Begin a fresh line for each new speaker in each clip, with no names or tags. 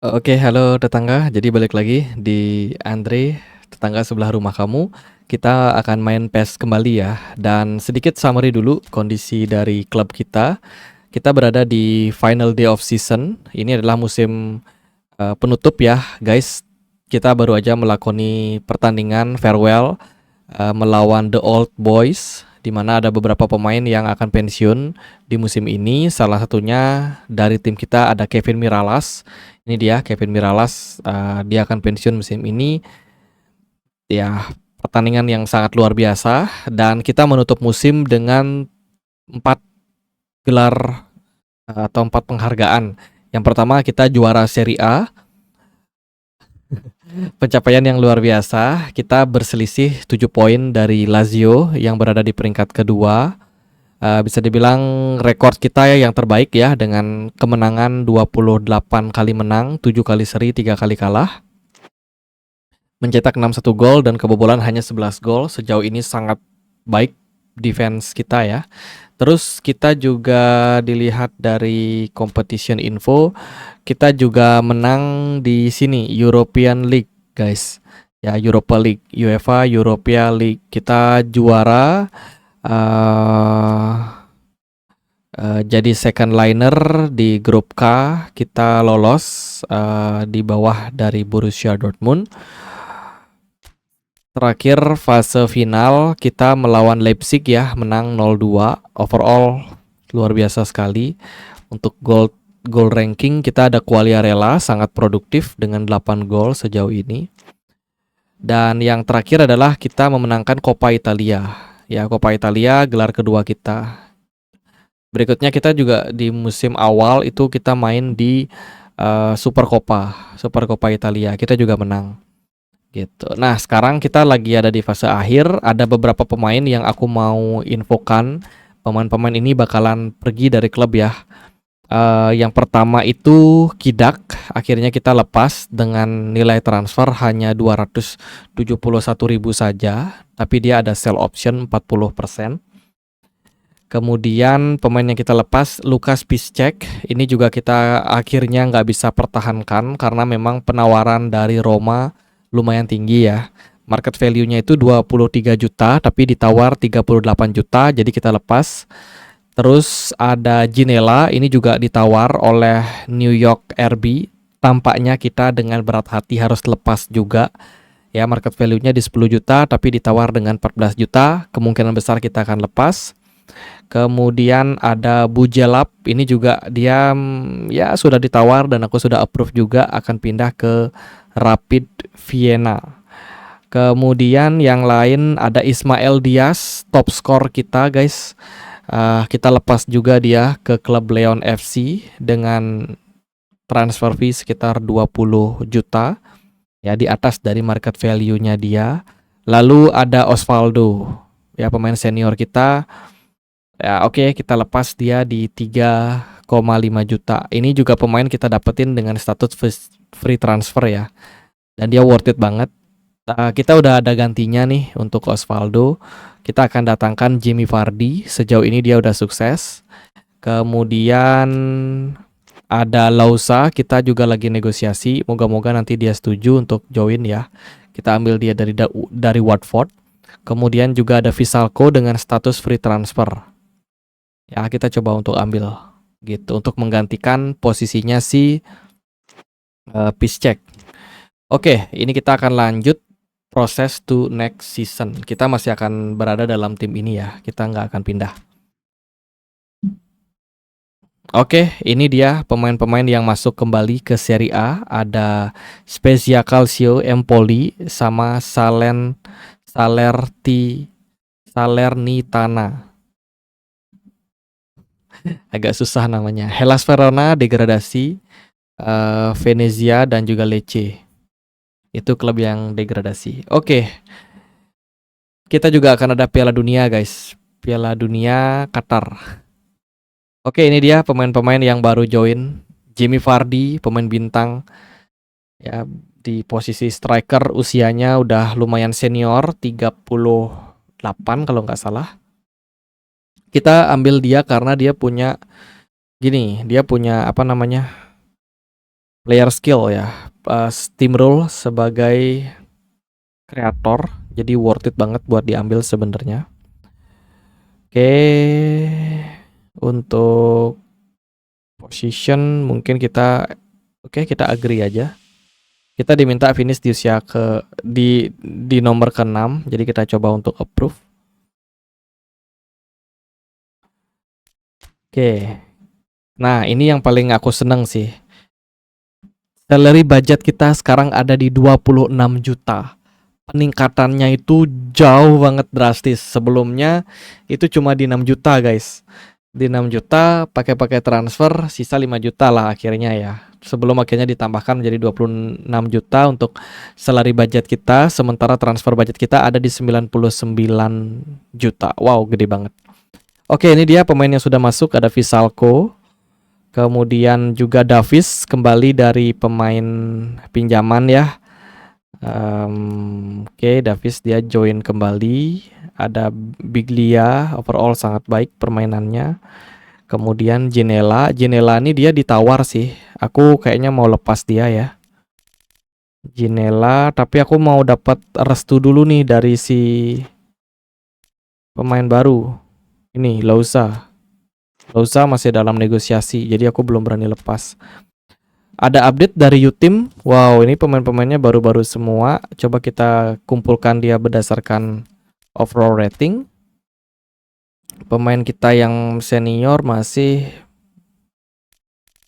Oke, halo tetangga. Jadi balik lagi di Andre, tetangga sebelah rumah kamu. Kita akan main PES kembali ya. Dan sedikit summary dulu kondisi dari klub kita. Kita berada di final day of season. Ini adalah musim penutup ya, guys. Kita baru aja melakoni pertandingan farewell melawan The Old Boys, di mana ada beberapa pemain yang akan pensiun di musim ini. Salah satunya dari tim kita ada Kevin Mirallas. Ini dia Kevin Mirallas, dia akan pensiun musim ini. Ya, pertandingan yang sangat luar biasa dan kita menutup musim dengan 4 gelar atau 4 penghargaan. Yang pertama kita juara Serie A. Pencapaian yang luar biasa. Kita berselisih 7 poin dari Lazio yang berada di peringkat kedua. Bisa dibilang rekor kita ya yang terbaik ya, dengan kemenangan 28 kali menang, 7 kali seri, 3 kali kalah. Mencetak 61 gol dan kebobolan hanya 11 gol. Sejauh ini sangat baik defense kita ya. Terus kita juga dilihat dari competition info, kita juga menang di sini European League, guys. Ya, Europa League, UEFA Europa League. Kita juara jadi second liner di grup K. Kita lolos di bawah dari Borussia Dortmund. Terakhir fase final kita melawan Leipzig ya, menang 0-2. Overall luar biasa sekali. Untuk goal ranking kita ada Quagliarella, sangat produktif dengan 8 gol sejauh ini. Dan yang terakhir adalah kita memenangkan Coppa Italia. Ya, Coppa Italia gelar kedua kita. Berikutnya kita juga di musim awal itu kita main di Supercoppa Italia. Kita juga menang. Gitu. Nah, sekarang kita lagi ada di fase akhir. Ada beberapa pemain yang aku mau infokan. Pemain-pemain ini bakalan pergi dari klub ya. Yang pertama itu Kidak. Akhirnya kita lepas dengan nilai transfer hanya 271.000 saja. Tapi dia ada sell option 40%. Kemudian pemain yang kita lepas Lukas Piszczek. Ini juga kita akhirnya nggak bisa pertahankan karena memang penawaran dari Roma lumayan tinggi ya. Market value-nya itu 23 juta tapi ditawar 38 juta, jadi kita lepas. Terus ada Ginella, ini juga ditawar oleh New York RB. Tampaknya kita dengan berat hati harus lepas juga. Ya, market value-nya di 10 juta tapi ditawar dengan 14 juta, kemungkinan besar kita akan lepas. Kemudian ada Bujelap, ini juga dia ya sudah ditawar dan aku sudah approve juga akan pindah ke Rapid Vienna. Kemudian yang lain ada Ismael Diaz, top skor kita guys. Kita lepas juga dia ke klub Leon FC dengan transfer fee sekitar 20 juta. Ya, di atas dari market value-nya dia. Lalu ada Osvaldo, ya pemain senior kita. Ya oke, kita lepas dia di 3,5 juta. Ini juga pemain kita dapetin dengan status free transfer ya. Dan dia worth it banget. Kita udah ada gantinya nih untuk Osvaldo. Kita akan datangkan Jamie Vardy. Sejauh ini dia udah sukses. Kemudian ada Lausa. Kita juga lagi negosiasi. Moga-moga nanti dia setuju untuk join ya. Kita ambil dia dari Watford. Kemudian juga ada Visalco dengan status free transfer. Ya, kita coba untuk ambil gitu untuk menggantikan posisinya si Piszczek. Oke, ini kita akan lanjut proses to next season. Kita masih akan berada dalam tim ini ya. Kita nggak akan pindah. Oke, ini dia pemain-pemain yang masuk kembali ke Serie A. Ada Spezia Calcio Empoli sama Salernitana. Agak susah namanya. Hellas Verona degradasi, Venezia dan juga Lecce. Itu klub yang degradasi. Oke. Kita juga akan ada Piala Dunia, guys. Piala Dunia Qatar. Oke, ini dia pemain-pemain yang baru join. Jamie Vardy, pemain bintang. Ya, di posisi striker usianya udah lumayan senior, 38 kalau nggak salah. Kita ambil dia karena dia punya gini, dia punya apa namanya? player skill ya. Steam Rule sebagai kreator, jadi worth it banget buat diambil sebenarnya. Oke, untuk position mungkin kita agree aja. Kita diminta finish di usia di nomor ke-6, jadi kita coba untuk approve. Oke. Nah, ini yang paling aku seneng sih. Salary budget kita sekarang ada di 26 juta. Peningkatannya itu jauh banget drastis. Sebelumnya itu cuma di 6 juta, guys. Di 6 juta pakai transfer sisa 5 juta lah akhirnya ya. Sebelum akhirnya ditambahkan menjadi 26 juta untuk salary budget kita, sementara transfer budget kita ada di 99 juta. Wow, gede banget. Oke, ini dia pemain yang sudah masuk, ada Visalco. Kemudian juga Davis kembali dari pemain pinjaman ya. Oke, Davis dia join kembali. Ada Biglia, overall sangat baik permainannya. Kemudian Ginella ini dia ditawar sih. Aku kayaknya mau lepas dia ya. Ginella, tapi aku mau dapat restu dulu nih dari si pemain baru. Ini Louza masih dalam negosiasi, jadi aku belum berani lepas. Ada update dari U-Team. Wow, ini pemain-pemainnya baru-baru semua. Coba kita kumpulkan dia berdasarkan overall rating. Pemain kita yang senior masih,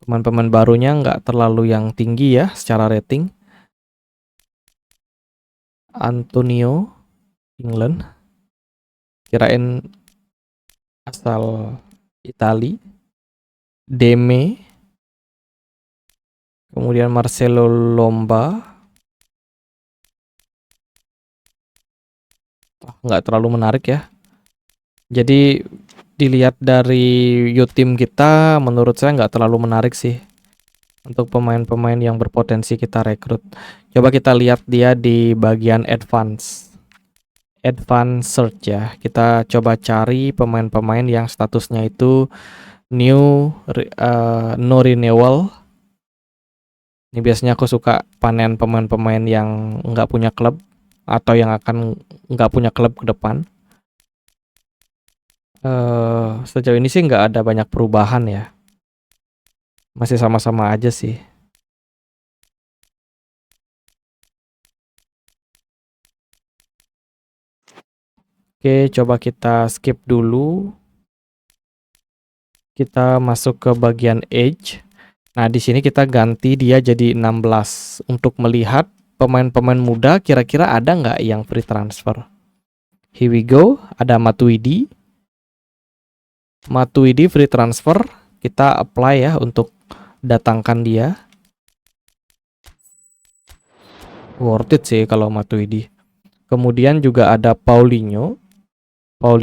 pemain-pemain barunya nggak terlalu yang tinggi ya secara rating. Antonio, England. Kirain asal Itali. Deme. Kemudian Marcelo Lomba. Nggak terlalu menarik ya. Jadi dilihat dari U-Team kita, menurut saya nggak terlalu menarik sih untuk pemain-pemain yang berpotensi kita rekrut. Coba kita lihat dia di bagian advance search ya. Kita coba cari pemain-pemain yang statusnya itu no renewal. Ini biasanya aku suka panen pemain-pemain yang nggak punya klub atau yang akan nggak punya klub ke depan. Sejauh ini sih nggak ada banyak perubahan ya. Masih sama-sama aja sih. Oke, coba kita skip dulu. Kita masuk ke bagian age. Nah, di sini kita ganti dia jadi 16 untuk melihat pemain-pemain muda kira-kira ada nggak yang free transfer. Here we go, ada Matuidi free transfer. Kita apply ya untuk datangkan dia. Worth it sih kalau Matuidi. Kemudian juga ada Paulinho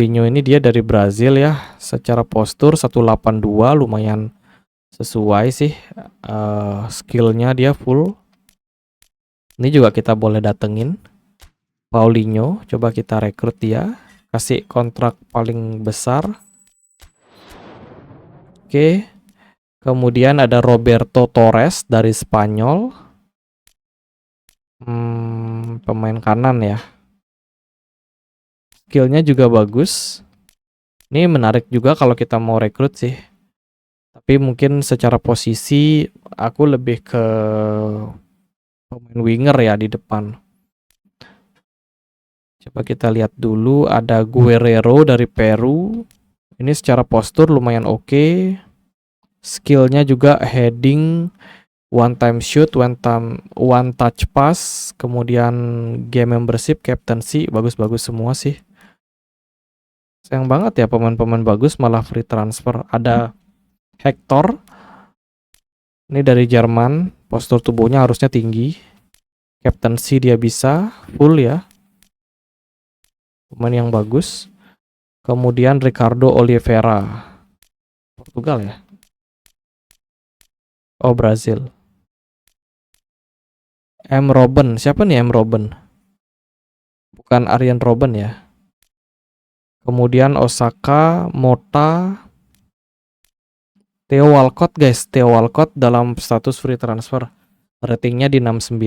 ini dia dari Brazil ya. Secara postur 182 lumayan sesuai sih. Skillnya dia full. Ini juga kita boleh datengin. Paulinho, coba kita rekrut dia. Kasih kontrak paling besar. Oke. Kemudian ada Roberto Torres dari Spanyol. Pemain kanan ya. Skillnya juga bagus. Ini menarik juga kalau kita mau rekrut sih. Tapi mungkin secara posisi aku lebih ke pemain winger ya di depan. Coba kita lihat dulu, ada Guerrero dari Peru. Ini secara postur lumayan oke. Skillnya juga heading, one time shoot, one touch pass, kemudian game membership, captaincy, bagus-bagus semua sih. Sayang banget ya pemain-pemain bagus malah free transfer. Ada Hector. Ini dari Jerman, postur tubuhnya harusnya tinggi. Captaincy dia bisa, full ya. Pemain yang bagus. Kemudian Ricardo Oliveira, Portugal ya. Oh, Brazil. M. Robben, siapa nih M. Robben? Bukan Arjen Robben ya. Kemudian Osaka, Mota, Theo Walcott guys. Theo Walcott dalam status free transfer. Ratingnya di 69.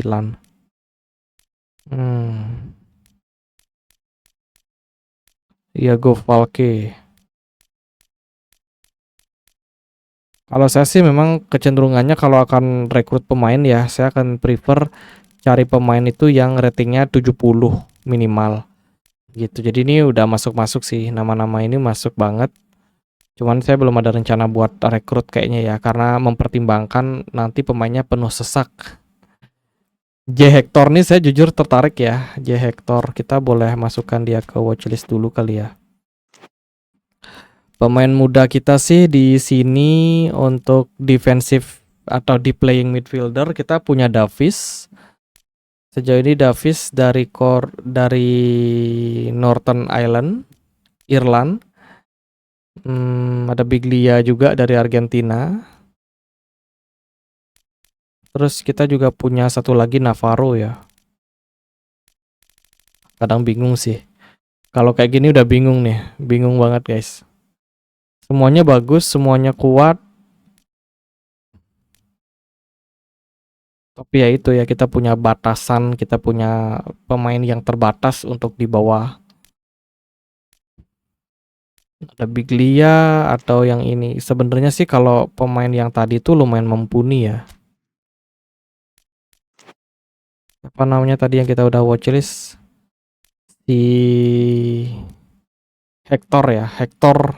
Iago Falque. Kalau saya sih memang kecenderungannya kalau akan rekrut pemain ya, saya akan prefer cari pemain itu yang ratingnya 70 minimal gitu. Jadi ini udah masuk-masuk sih, nama-nama ini masuk banget. Cuman saya belum ada rencana buat rekrut kayaknya ya, karena mempertimbangkan nanti pemainnya penuh sesak. J Hector nih saya jujur tertarik ya. J Hector, kita boleh masukkan dia ke watchlist dulu kali ya. Pemain muda kita sih di sini untuk defensive atau di playing midfielder kita punya Davis. Sejauh ini Davis dari Northern Ireland, Irland. Ada Biglia juga dari Argentina. Terus kita juga punya satu lagi Navarro ya. Kadang bingung sih. Kalau kayak gini udah bingung nih, bingung banget guys. Semuanya bagus, semuanya kuat. Tapi ya itu ya, kita punya batasan, kita punya pemain yang terbatas untuk di bawah. Ada Biglia atau yang ini. Sebenarnya sih kalau pemain yang tadi tuh lumayan mumpuni ya. Apa namanya tadi yang kita udah watchlist? Si Hector ya, Hector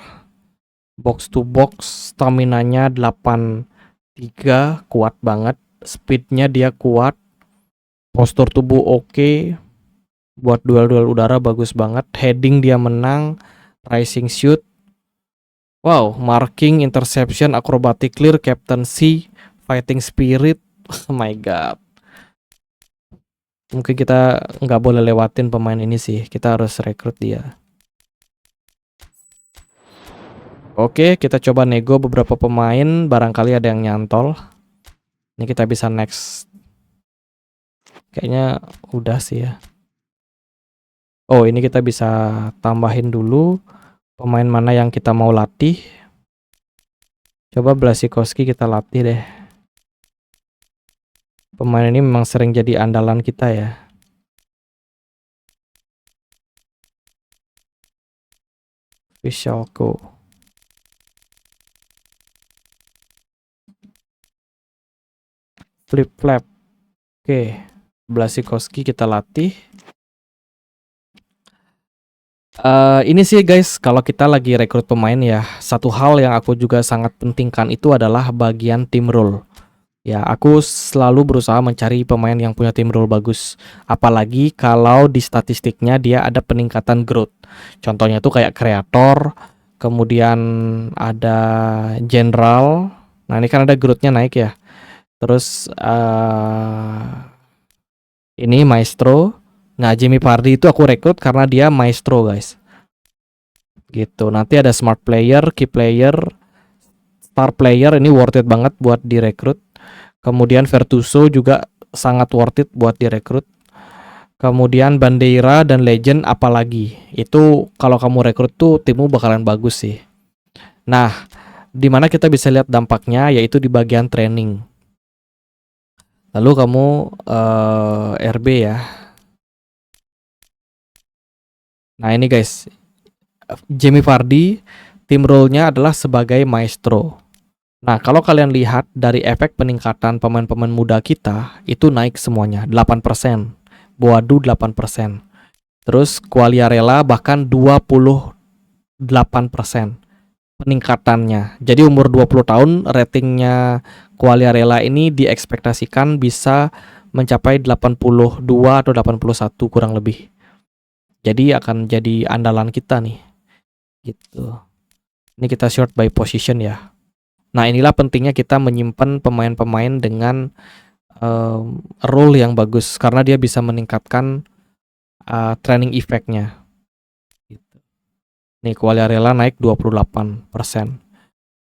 box to box, stamina-nya 83, kuat banget, speed-nya dia kuat, postur tubuh oke, buat duel-duel udara bagus banget, heading dia menang, rising shoot, wow, marking, interception, acrobatic clear, captaincy, fighting spirit, oh my god. Mungkin kita nggak boleh lewatin pemain ini sih, kita harus rekrut dia. Oke, kita coba nego beberapa pemain, barangkali ada yang nyantol. Ini kita bisa next. Kayaknya udah sih ya. Oh, ini kita bisa tambahin dulu pemain mana yang kita mau latih. Coba Blasikoski kita latih deh. Pemain ini memang sering jadi andalan kita ya. Vishalko. Flip flap. Oke, Blasikoski kita latih. Ini sih guys, kalau kita lagi rekrut pemain ya, satu hal yang aku juga sangat pentingkan itu adalah bagian team role. Ya, aku selalu berusaha mencari pemain yang punya team role bagus. Apalagi kalau di statistiknya dia ada peningkatan growth. Contohnya tuh kayak kreator, kemudian ada general. Nah, ini kan ada growth-nya naik ya. Terus ini maestro. Nah, Jamie Vardy itu aku rekrut karena dia maestro, guys. Gitu. Nanti ada smart player, key player, star player, ini worth it banget buat direkrut. Kemudian Vertuso juga sangat worth it buat direkrut. Kemudian Bandeira dan Legend apalagi. Itu kalau kamu rekrut tuh timmu bakalan bagus sih. Nah, dimana kita bisa lihat dampaknya yaitu di bagian training. Lalu kamu RB ya. Nah ini guys, Jamie Vardy tim role-nya adalah sebagai maestro. Nah, kalau kalian lihat dari efek peningkatan pemain-pemain muda kita, itu naik semuanya, 8%. Boadu 8%. Terus Quagliarella bahkan 28% peningkatannya. Jadi umur 20 tahun ratingnya Quagliarella ini diekspektasikan bisa mencapai 82 atau 81 kurang lebih. Jadi akan jadi andalan kita nih. Gitu. Ini kita short by position ya. Nah, inilah pentingnya kita menyimpan pemain-pemain dengan role yang bagus karena dia bisa meningkatkan training effect-nya. Gitu. Nih, Quagliarella naik 28%.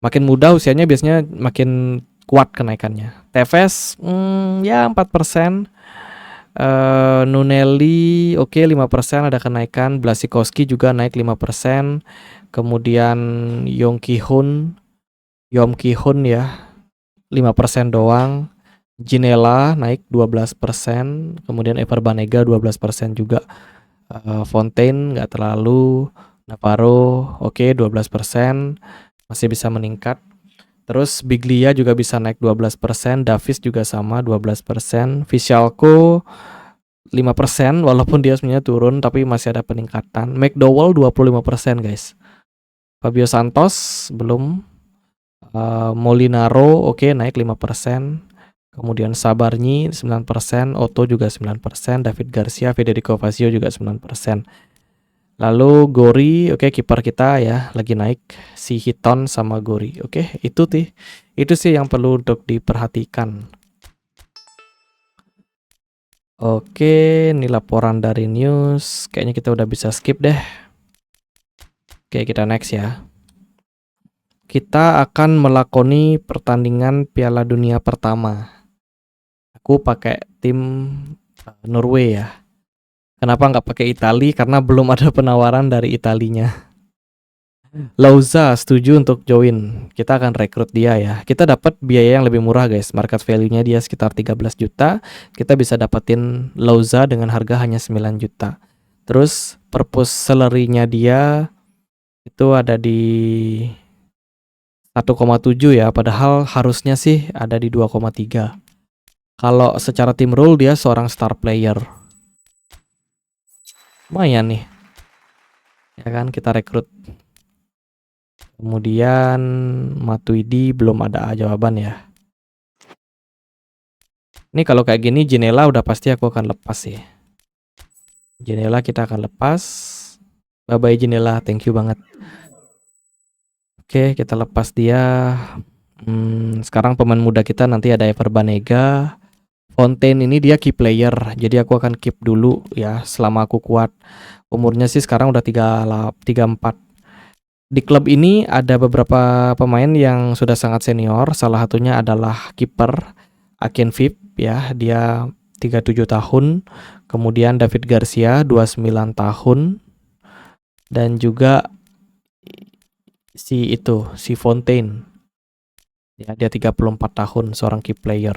Makin muda usianya biasanya makin kuat kenaikannya. Tevez ya 4%. Nunelli oke 5% ada kenaikan. Blasikoski juga naik 5%. Kemudian Yom Ki Hun ya 5% doang. Ginella naik 12%, kemudian Ever Banega 12% juga. Fontaine nggak terlalu, Navarro oke 12%, masih bisa meningkat. Terus Biglia juga bisa naik 12%, Davis juga sama 12%, Fischalco 5% walaupun dia sebenarnya turun tapi masih ada peningkatan. McDowell 25% guys. Fabio Santos belum. Molinaro oke naik 5%. Kemudian Sabarnyi 9%, Otto juga 9%, David Garcia, Federico Fazio juga 9%. Lalu Gori, oke kiper kita ya lagi naik, si Hiton sama Gori. Oke, itu sih yang perlu untuk diperhatikan. Oke, ini laporan dari news. Kayaknya kita udah bisa skip deh. Oke, kita next ya. Kita akan melakoni pertandingan Piala Dunia pertama. Aku pakai tim Norway ya. Kenapa nggak pakai Itali? Karena belum ada penawaran dari Italinya. Lauza setuju untuk join. Kita akan rekrut dia ya. Kita dapat biaya yang lebih murah guys. Market value-nya dia sekitar 13 juta. Kita bisa dapetin Lauza dengan harga hanya 9 juta. Terus purpose salary-nya dia itu ada di 1,7 ya. Padahal harusnya sih ada di 2,3. Kalau secara tim role dia seorang star player. Lumayan nih. Ya kan kita rekrut. Kemudian Matuidi belum ada jawaban ya. Ini kalau kayak gini Ginella udah pasti aku akan lepas sih. Ginella kita akan lepas. Bye bye Ginella, thank you banget. Oke, kita lepas dia. Sekarang pemain muda kita nanti ada Ever Banega. Fontaine ini dia key player, jadi aku akan keep dulu ya selama aku kuat. Umurnya sih sekarang udah 34. Di klub ini ada beberapa pemain yang sudah sangat senior. Salah satunya adalah kiper Akinfeev ya, dia 37 tahun. Kemudian David Garcia 29 tahun. Dan juga si Fontaine. Ya, dia 34 tahun, seorang key player.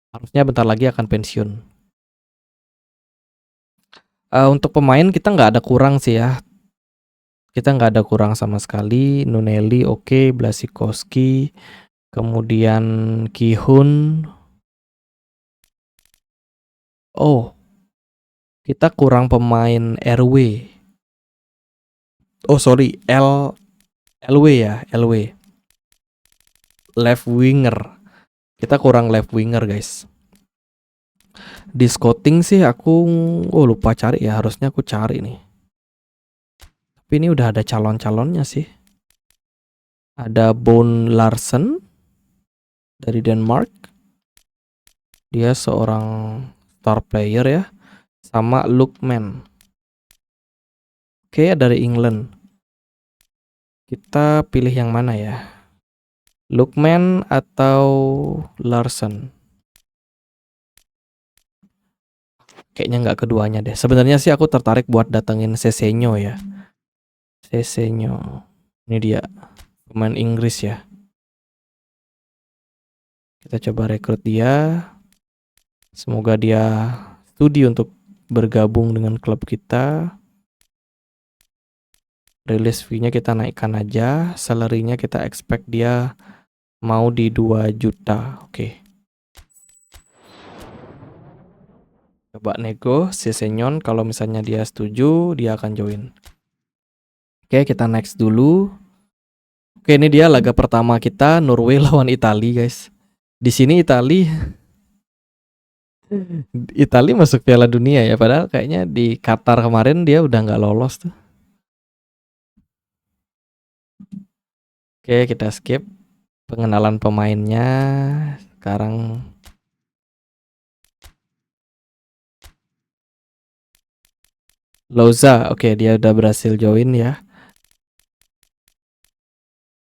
Harusnya bentar lagi akan pensiun. Untuk pemain kita nggak ada kurang sih ya. Kita nggak ada kurang sama sekali. Nunelli oke, Blasikowski, kemudian Kihun. Oh, kita kurang pemain RW. Oh sorry, LW ya, LW. Left winger. Kita kurang left winger guys. Di scouting sih aku lupa cari ya, harusnya aku cari nih. Tapi ini udah ada calon-calonnya sih. Ada Bone Larsen dari Denmark. Dia seorang star player ya. Sama Lookman. Oke, dari England. Kita pilih yang mana ya? Lookman atau Larsen? Kayaknya nggak keduanya deh. Sebenarnya sih aku tertarik buat datengin Sesenyo ya. Sesenyo. Ini dia. Pemain Inggris ya. Kita coba rekrut dia. Semoga dia studi untuk bergabung dengan klub kita. Release fee-nya kita naikkan aja. Salary-nya kita expect dia mau di 2 juta. Oke. Coba nego Sesenyon, kalau misalnya dia setuju, dia akan join. Oke, kita next dulu. Oke, ini dia laga pertama kita, Norway lawan Italia, guys. Di sini Italia masuk Piala Dunia ya, padahal kayaknya di Qatar kemarin dia udah nggak lolos tuh. Oke, kita skip pengenalan pemainnya. Sekarang Loza, oke dia udah berhasil join ya.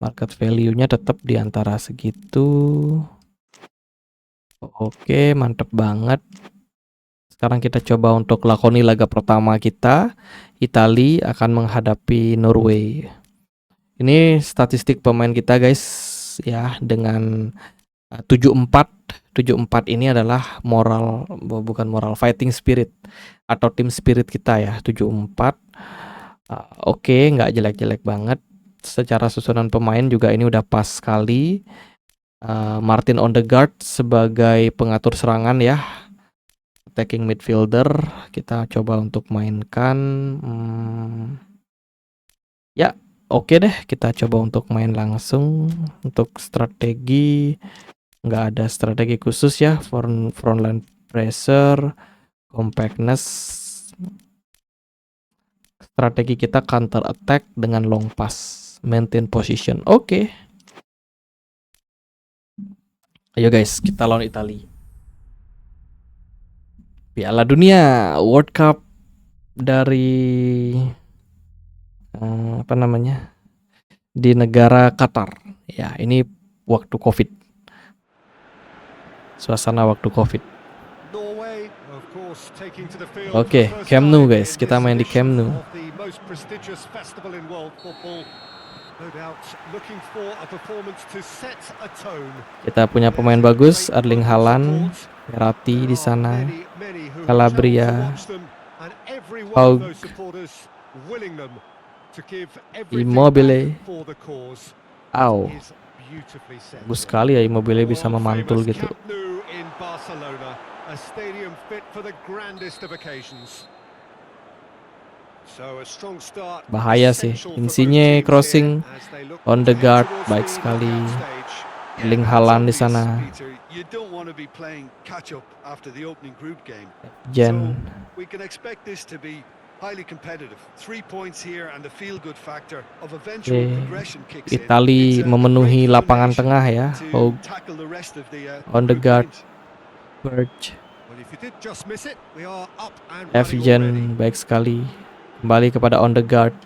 Market value-nya tetap di antara segitu. Oke, mantep banget. Sekarang kita coba untuk lakoni laga pertama kita. Italia akan menghadapi Norway. Ini statistik pemain kita guys ya, dengan 74 74 ini adalah moral, bukan moral, fighting spirit atau team spirit kita ya. 74. Oke, nggak jelek-jelek banget. Secara susunan pemain juga ini udah pas sekali. Martin Odegaard sebagai pengatur serangan ya, attacking midfielder. Kita coba untuk mainkan. Ya, oke deh, kita coba untuk main langsung. Untuk strategi nggak ada strategi khusus ya. Frontline pressure, compactness. Strategi kita counter attack dengan long pass, maintain position. Oke. Ayo guys, kita lawan Italia. Piala Dunia World Cup dari apa namanya? Di negara Qatar. Ya, ini waktu Covid. Suasana waktu Covid. Oke, Camp Nou guys, kita main di Camp Nou. Kita punya pemain bagus, Erling Haaland, Verratti di sana, Calabria, Haug, Immobile. Bagus sekali ya, Immobile bisa memantul gitu. Bahaya sih. Insigne crossing, Odegaard baik sekali. Erling Haaland di sana. Jen. Itali memenuhi lapangan tengah ya. Odegaard, Birch, Evgen baik sekali. Kembali kepada Odegaard.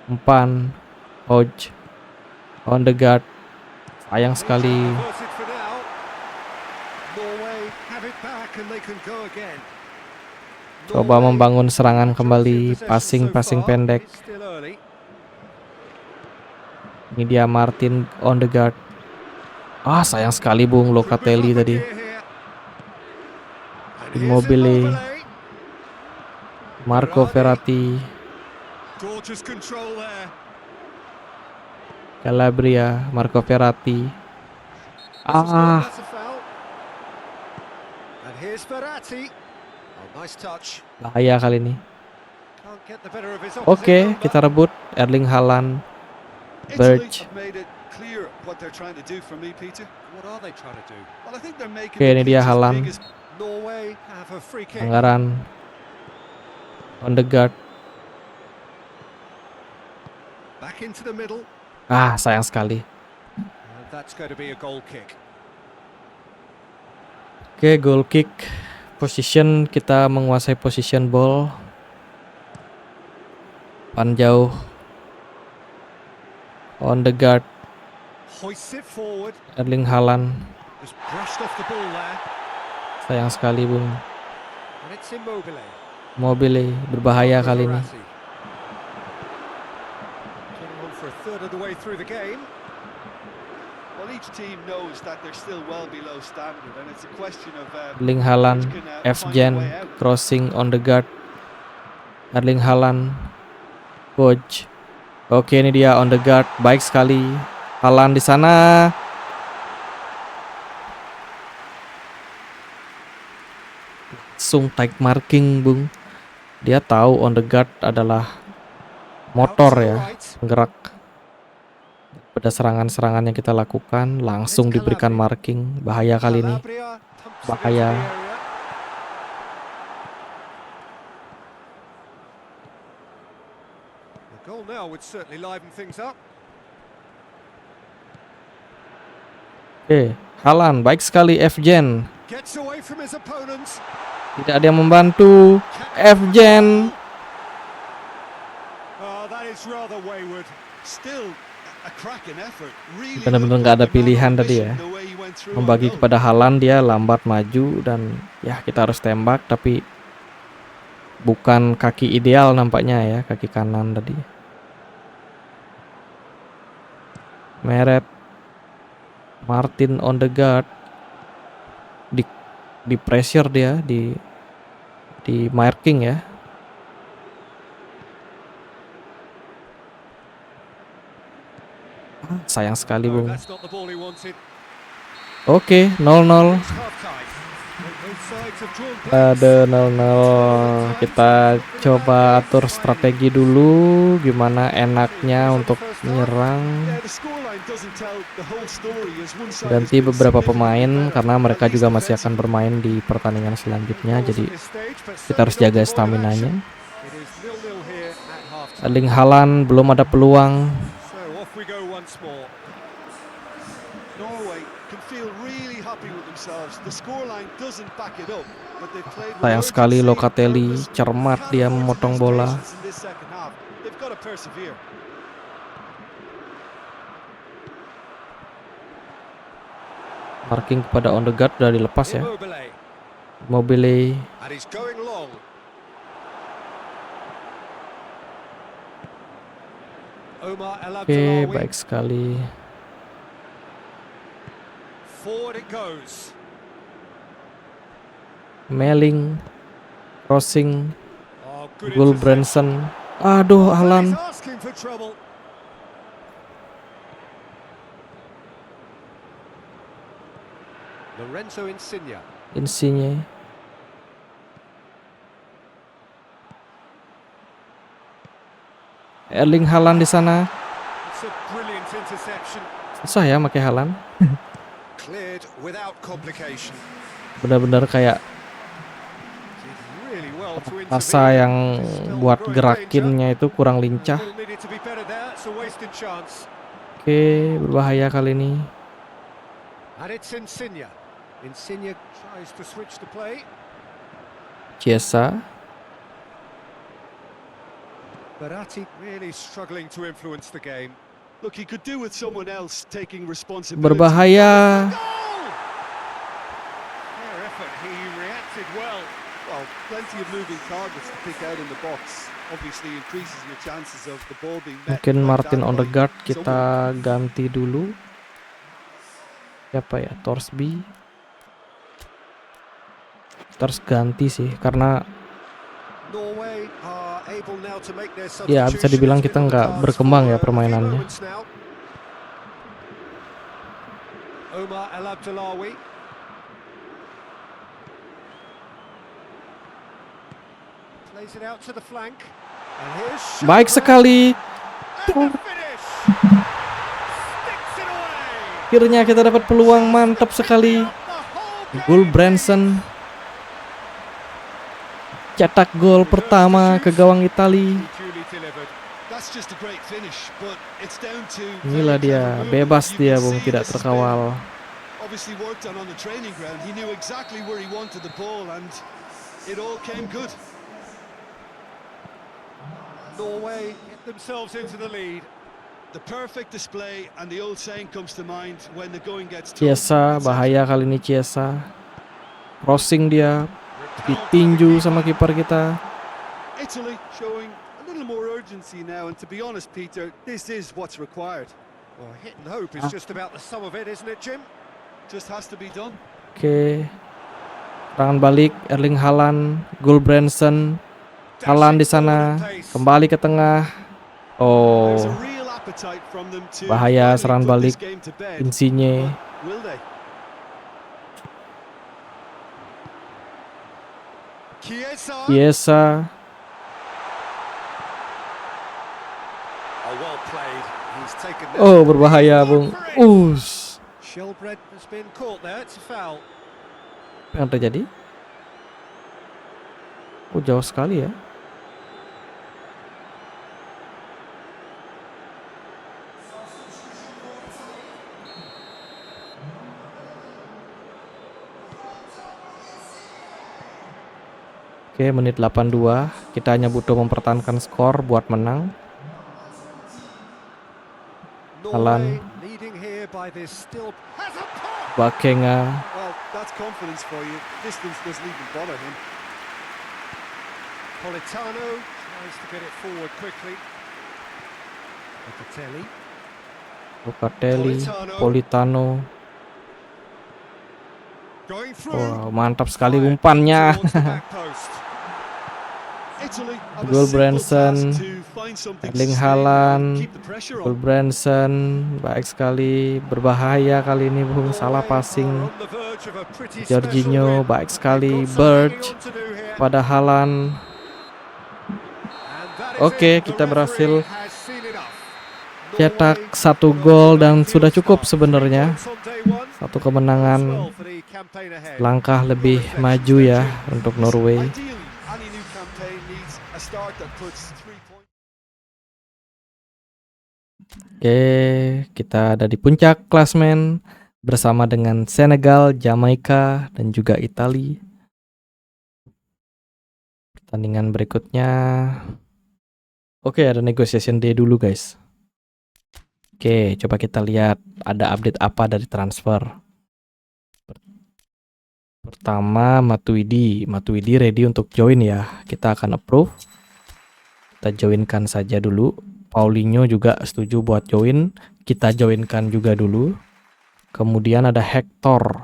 Umpan, Hodge, Odegaard. Sayang sekali. Coba membangun serangan kembali, passing pendek. Ini dia Martin Odegaard. Sayang sekali Bung Locatelli tadi. Immobile, Marco Verratti, Calabria, Marco Verratti. Bahaya kali ini. Oke, kita rebut. Erling Haaland, Birch. Oke, ini dia Haaland. Anggaran Odegaard. Sayang sekali. Oke, goal kick. Position, kita menguasai position ball. Pan jauh. Odegaard, Erling Haaland. Sayang sekali Bung. Immobile berbahaya kali ini. Erling Haaland, Evgen crossing Odegaard. Erling Haaland, Hodge. Oke, ini dia Odegaard, baik sekali. Haaland di sana. Langsung tight marking Bung. Dia tahu Odegaard adalah motor ya, penggerak. Pada serangan-serangan yang kita lakukan langsung diberikan marking. Bahaya kali ini. Bahaya. Oke, Haaland baik sekali. Evgen. Tidak ada yang membantu. Evgen. Benar-benar nggak ada pilihan tadi ya. Membagi kepada Haaland, dia lambat maju dan ya kita harus tembak, tapi bukan kaki ideal nampaknya ya, kaki kanan tadi. Meret, Martin Odegaard di pressure dia, di marking ya. Sayang sekali, Bung. Oke, 0-0. Ada 0-0. Kita coba atur strategi dulu gimana enaknya untuk menyerang. Ganti beberapa pemain karena mereka juga masih akan bermain di pertandingan selanjutnya, jadi kita harus jaga stamina-nya. Erling Haaland belum ada peluang. Sayang sekali Locatelli, cermat dia memotong bola. Marking kepada Odegaard udah dilepas ya. Immobile. Oke, baik sekali. Melling, crossing, Gulbranson. Aduh, Haaland. Insigne. Erling Haaland di sana. Susah ya pakai Haaland. Benar-benar kayak rasa yang buat gerakinnya itu kurang lincah. Oke, berbahaya kali ini. Chiesa. Berbahaya. Mungkin Martin Odegaard kita ganti dulu. Siapa ya? Torsby. Terus ganti sih karena ya bisa dibilang kita nggak berkembang ya permainannya. Baik sekali. Akhirnya kita dapat peluang, mantap sekali. Gulbranson cetak gol pertama ke gawang Itali. Inilah dia, bebas dia, Bung, tidak terkawal.
Norway get themselves into the lead. The perfect display and the old saying comes to mind when the going gets tough.
Chiesa, bahaya kali ini Chiesa. Crossing dia ditinju sama kiper kita.
Italy showing a little more urgency now, and to be honest, Peter, this is what's required. Well, hit and hope is just about the sum of it, isn't it, Jim? Just has to be done.
Oke. Serangan balik Erling Haaland, Gulbranson. Haaland di sana, kembali ke tengah. Oh, bahaya serangan balik Insigne. Chiesa. Oh, berbahaya, Bung. Apa yang terjadi? Oh, jauh sekali ya. Oke, menit 82. Kita hanya butuh mempertahankan skor buat menang. Haaland, Bakenga. Locatelli, Politano.
Going through.
Wow, mantap sekali
Fired
umpannya.
towards the back post. Italy have a
Gol
simple task
Branson,
to find something
Erling
sustainable and
Haaland,
keep the pressure
Gol
on.
Branson, baik sekali, berbahaya kali ini Bung, salah
Norway are
passing.
on the verge of a pretty special
Jorginho,
win.
baik
They've
sekali,
got some hanging
Birch
on to do here.
pada Haaland.
And that is it.
Oke,
The
kita
referee
berhasil
has seen enough.
cetak
Norway
1
on a
gol dan
great deal
sudah cukup
start. 3
sebenarnya.
points on day one.
Satu
Bodes
kemenangan,
well for the campaign ahead.
langkah
Your
lebih
reflections
maju
then,
ya
Jim.
untuk
Listen,
Norway.
ideally, any new campaign needs a start that puts 3 points.
Oke, kita ada di puncak klasmen bersama dengan Senegal, Jamaika, dan juga Italia. Pertandingan berikutnya. Oke, ada negotiation day dulu guys. Oke, coba kita lihat ada update apa dari transfer. Pertama, Matuidi ready untuk join ya. Kita akan approve. Kita joinkan saja dulu. Paulinho juga setuju buat join. Kita joinkan juga dulu. Kemudian ada Hector.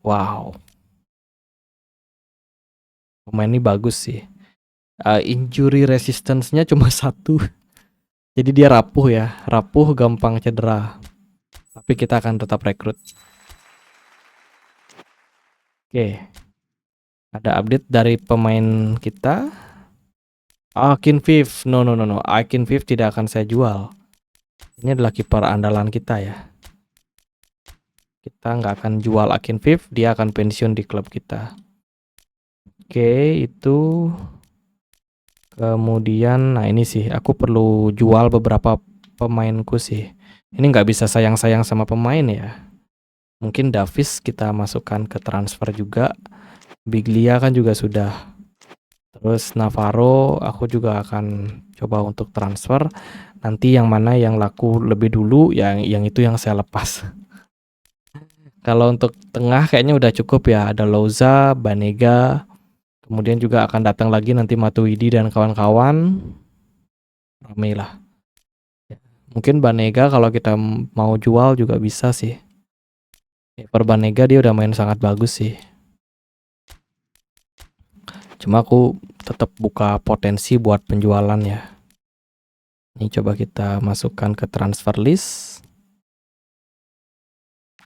Wow. Pemain ini bagus sih. Injury resistance-nya cuma 1. Jadi dia rapuh ya. Rapuh, gampang cedera. Tapi kita akan tetap rekrut. Oke. Ada update dari pemain kita. Akinfeev. No. Akinfeev tidak akan saya jual. Ini adalah kiper andalan kita ya. Kita nggak akan jual Akinfeev. Dia akan pensiun di klub kita. Oke, itu. Kemudian, nah ini sih. Aku perlu jual beberapa pemainku sih. Ini nggak bisa sayang-sayang sama pemain ya. Mungkin Davis kita masukkan ke transfer juga. Biglia kan juga sudah. Terus Navarro aku juga akan coba untuk transfer. Nanti yang mana yang laku lebih dulu, yang itu yang saya lepas. Kalau untuk tengah kayaknya udah cukup ya. Ada Louza, Banega. Kemudian juga akan datang lagi nanti Matuidi dan kawan-kawan. Ramai lah. Mungkin Banega kalau kita mau jual juga bisa sih. Per Banega dia udah main sangat bagus sih. Cuma aku tetap buka potensi buat penjualan ya. Ini coba kita masukkan ke transfer list.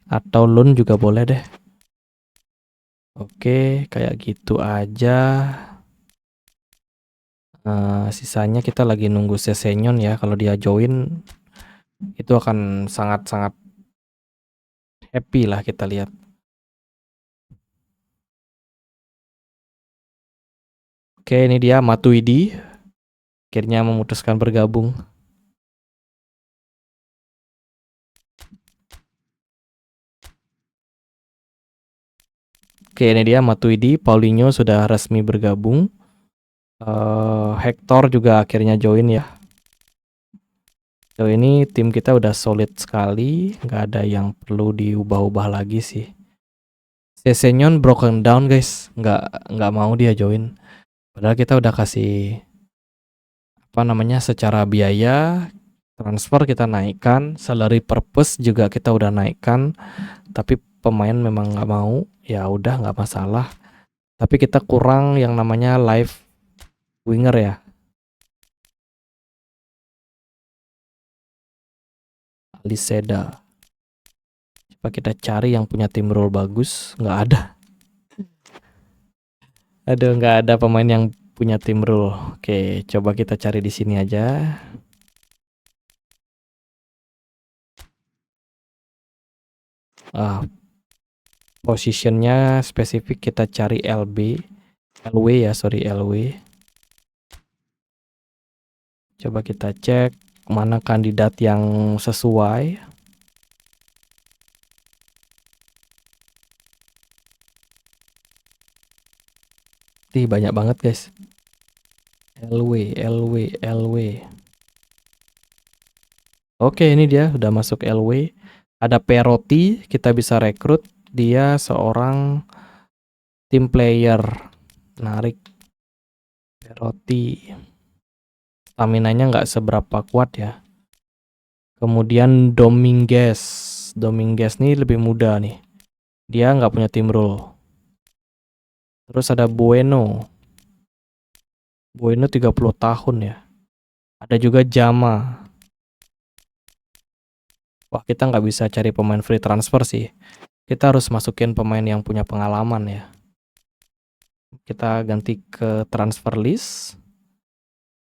Atau loan juga boleh deh. Oke, kayak gitu aja. Sisanya kita lagi nunggu Sesenyon ya. Kalau dia join, itu akan sangat-sangat happy lah kita lihat. Oke, ini dia Matuidi. Akhirnya memutuskan bergabung. Oke, ini dia Matuidi. Paulinho sudah resmi bergabung. Hector juga akhirnya join ya. So ini tim kita udah solid sekali. Nggak ada yang perlu diubah-ubah lagi sih. Sesenyon broken down guys. Nggak mau dia join. Padahal kita udah kasih secara biaya transfer kita naikkan, salary purpose juga kita udah naikkan, tapi pemain memang nggak mau, ya udah nggak masalah. Tapi kita kurang yang namanya live winger ya. Aliseda. Coba kita cari yang punya tim role bagus, nggak ada. Aduh, nggak ada pemain yang punya tim role. Oke, coba kita cari di sini aja. Positionnya spesifik kita cari LW ya, LW. Coba kita cek mana kandidat yang sesuai. Banyak banget guys. LW. Oke, ini dia udah masuk LW. Ada Perotti, kita bisa rekrut. Dia seorang team player. Menarik. Perotti. Staminanya nggak seberapa kuat ya. Kemudian Dominguez. Dominguez nih lebih muda nih. Dia nggak punya tim rule. Terus ada Bueno. Bueno 30 tahun ya. Ada juga Jama. Wah, kita nggak bisa cari pemain free transfer sih. Kita harus masukin pemain yang punya pengalaman ya. Kita ganti ke transfer list.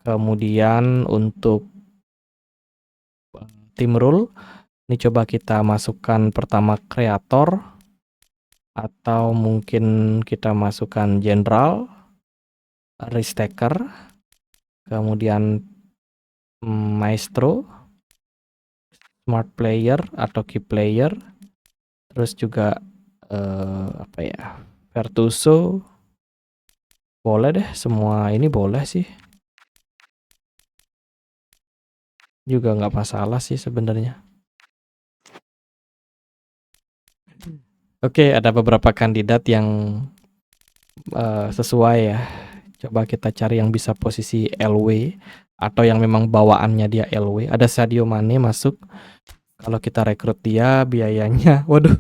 Kemudian untuk tim rule, ini coba kita masukkan pertama kreator. Atau mungkin kita masukkan general, risk taker, kemudian maestro, smart player atau key player, terus juga apa ya, Vertuso, boleh deh, semua ini boleh sih, juga nggak masalah sih sebenarnya. Oke, ada beberapa kandidat yang sesuai ya. Coba kita cari yang bisa posisi LW atau yang memang bawaannya dia LW. Ada Sadio Mane masuk. Kalau kita rekrut dia biayanya, waduh,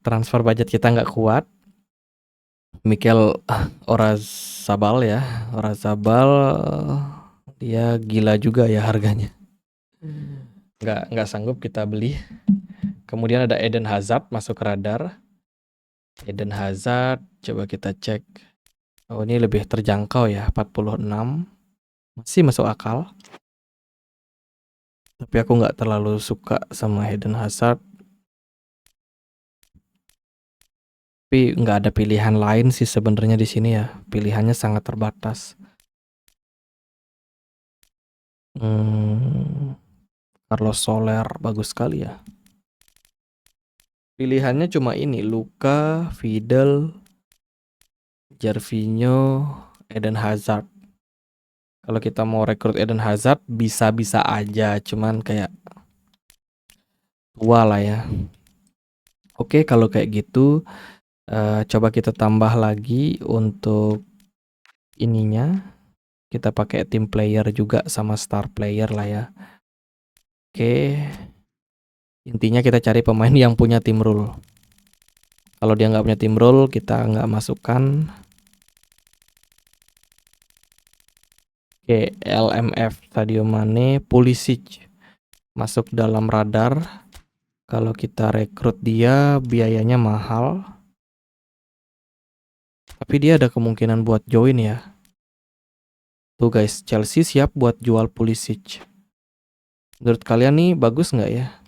transfer budget kita nggak kuat. Mikel Oyarzabal ya, Oyarzabal dia gila juga ya harganya. Nggak sanggup kita beli. Kemudian ada Eden Hazard masuk radar. Eden Hazard, coba kita cek. Oh, ini lebih terjangkau ya, 46. Masih masuk akal. Tapi aku nggak terlalu suka sama Eden Hazard. Tapi nggak ada pilihan lain sih sebenarnya di sini ya. Pilihannya sangat terbatas. Carlos Soler bagus sekali ya. Pilihannya cuma ini, Luka, Fidel, Gervinho, Eden Hazard. Kalau kita mau rekrut Eden Hazard bisa-bisa aja, cuman kayak tua lah ya. Oke, kalau kayak gitu coba kita tambah lagi untuk ininya. Kita pakai tim player juga sama star player lah ya. Oke. Intinya kita cari pemain yang punya tim rule. Kalau dia nggak punya tim rule, kita nggak masukkan. Oke, LMF Sadio Mane, Pulisic masuk dalam radar. Kalau kita rekrut dia, biayanya mahal. Tapi dia ada kemungkinan buat join ya. Tuh guys, Chelsea siap buat jual Pulisic. Menurut kalian nih bagus nggak ya?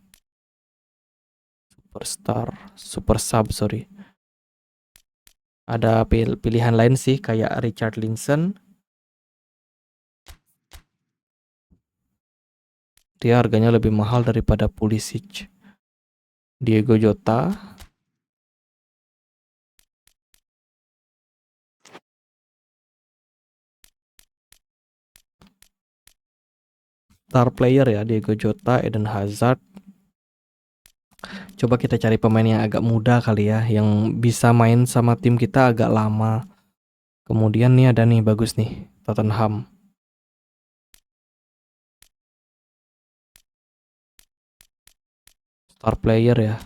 Super sub, sorry. Ada pilihan lain sih kayak Richarlison. Dia harganya lebih mahal daripada Pulisic. Diego Jota. Star player ya, Diego Jota, Eden Hazard. Coba kita cari pemain yang agak muda kali ya, yang bisa main sama tim kita agak lama. Kemudian nih ada nih, bagus nih, Tottenham. Star player ya.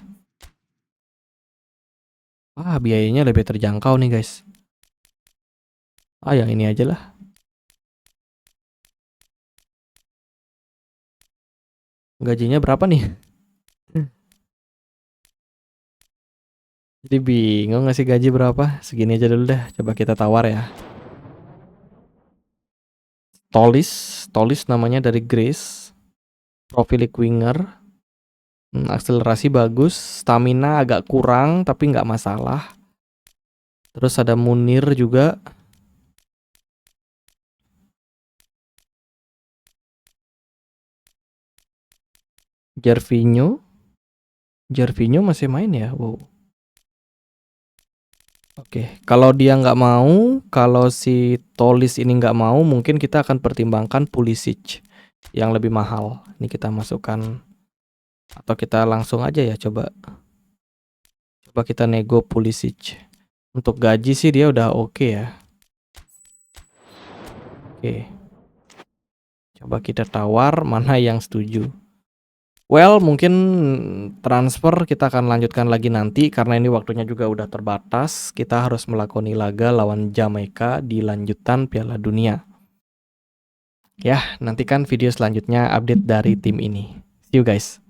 Biayanya lebih terjangkau nih guys. Yang ini aja lah. Gajinya berapa nih? Jadi bingung ngasih gaji berapa. Segini aja dulu deh. Coba kita tawar ya. Tolis namanya dari Greece. Profilik winger. Akselerasi bagus. Stamina agak kurang tapi nggak masalah. Terus ada Munir juga. Gervinho masih main ya. Wow. Oke, kalau dia nggak mau, kalau si Tolis ini nggak mau, mungkin kita akan pertimbangkan Pulisic yang lebih mahal. Ini kita masukkan, atau kita langsung aja ya, coba kita nego Pulisic. Untuk gaji sih dia udah oke ya. Oke, coba kita tawar mana yang setuju. Well, mungkin transfer kita akan lanjutkan lagi nanti karena ini waktunya juga udah terbatas. Kita harus melakoni laga lawan Jamaika di lanjutan Piala Dunia. Ya, nantikan video selanjutnya update dari tim ini. See you guys.